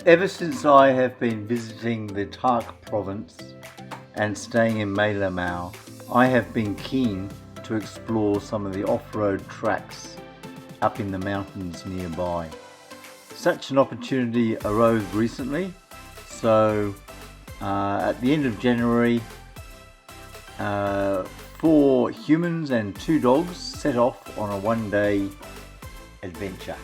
Ever since I have been visiting the Tak province and staying in Mae Lamao, I have been keen to explore some of the off-road tracks up in the mountains nearby. Such an opportunity arose recently, so at the end of January, 4 humans and 2 dogs set off on a one-day adventure.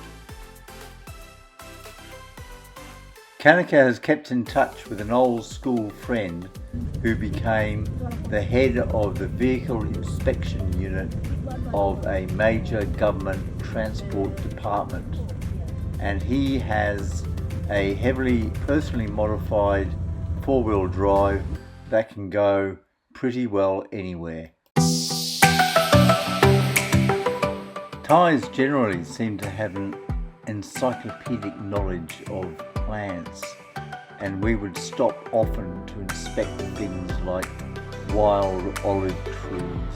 Kanaka has kept in touch with an old school friend who became the head of the vehicle inspection unit of a major government transport department, and he has a heavily personally modified 4-wheel drive that can go pretty well anywhere. Thais generally seem to have an encyclopedic knowledge of plants, and we would stop often to inspect things like wild olive trees,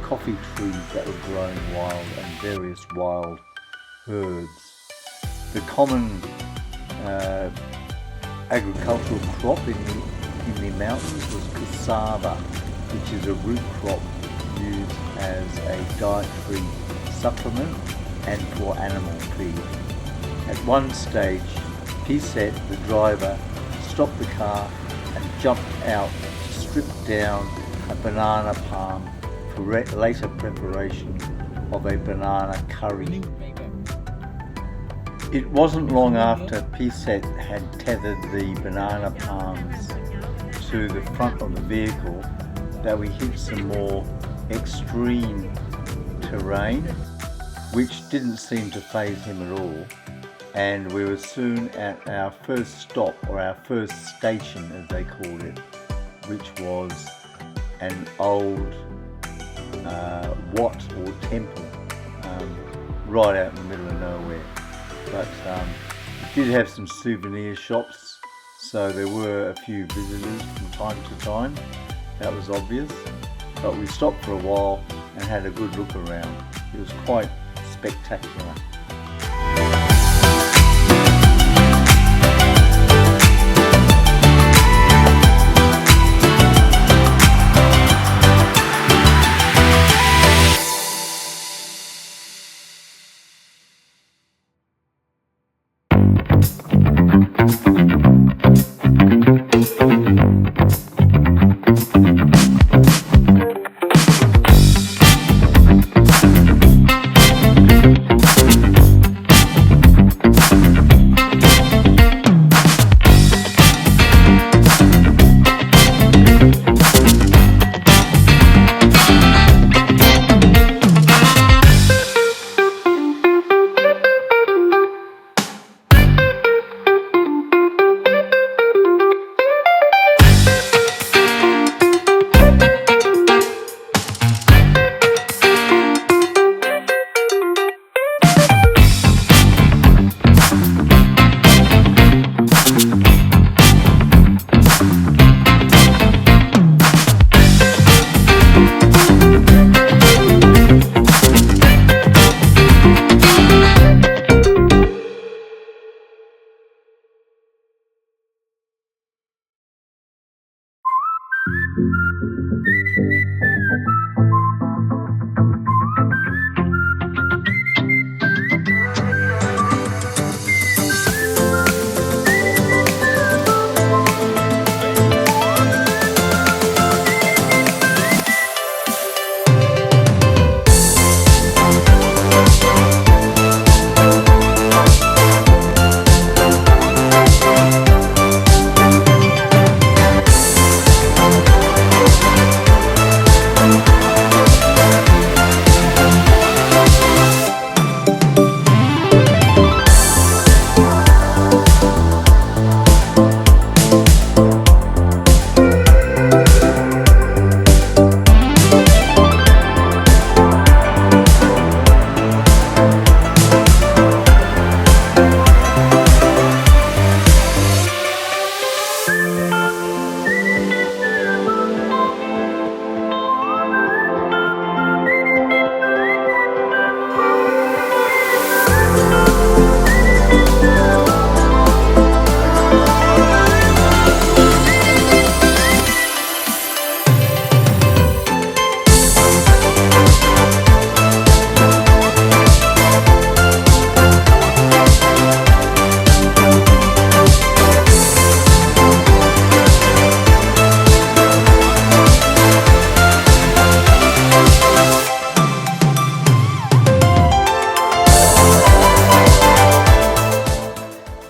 coffee trees that were growing wild, and various wild herbs. The common agricultural crop in the mountains was cassava, which is a root crop used as a dietary supplement and for animal feed. At one stage, Piset, the driver, stopped the car and jumped out to strip down a banana palm for later preparation of a banana curry. It wasn't long after Piset had tethered the banana palms to the front of the vehicle that we hit some more extreme terrain, which didn't seem to faze him at all. And we were soon at our first stop, or our first station as they called it, which was an old wat or temple right out in the middle of nowhere. But it did have some souvenir shops, so there were a few visitors from time to time, that was obvious. But we stopped for a while and had a good look around. It was quite spectacular.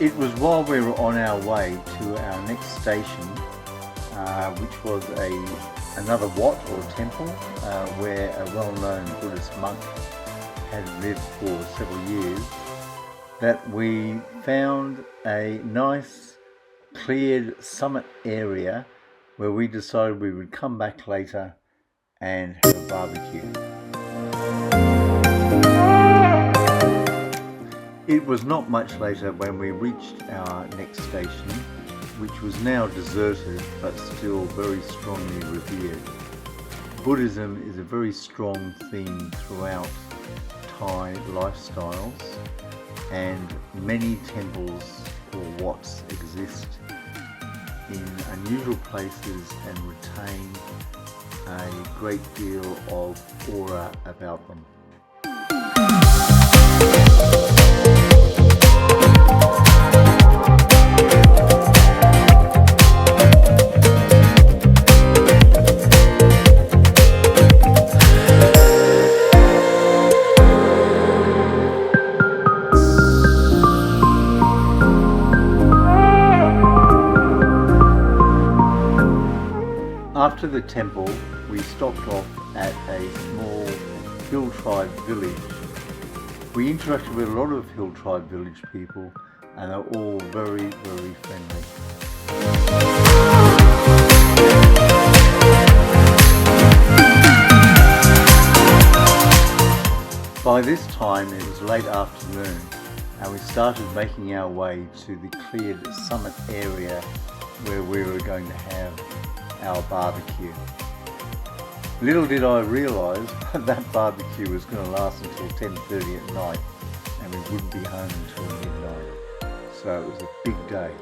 It was while we were on our way to our next station, which was another wat or temple, where a well-known Buddhist monk had lived for several years, that we found a nice cleared summit area where we decided we would come back later and have a barbecue. It was not much later when we reached our next station, which was now deserted but still very strongly revered. Buddhism is a very strong theme throughout Thai lifestyles, and many temples or wats exist in unusual places and retain a great deal of aura about them. After the temple, we stopped off at a small hill tribe village. We interacted with a lot of hill tribe village people, and they're all very, very friendly. By this time it was late afternoon, and we started making our way to the cleared summit area where we were going to have our barbecue. Little did I realise that barbecue was going to last until 10:30 at night, and we wouldn't be home until midnight. So it was a big day.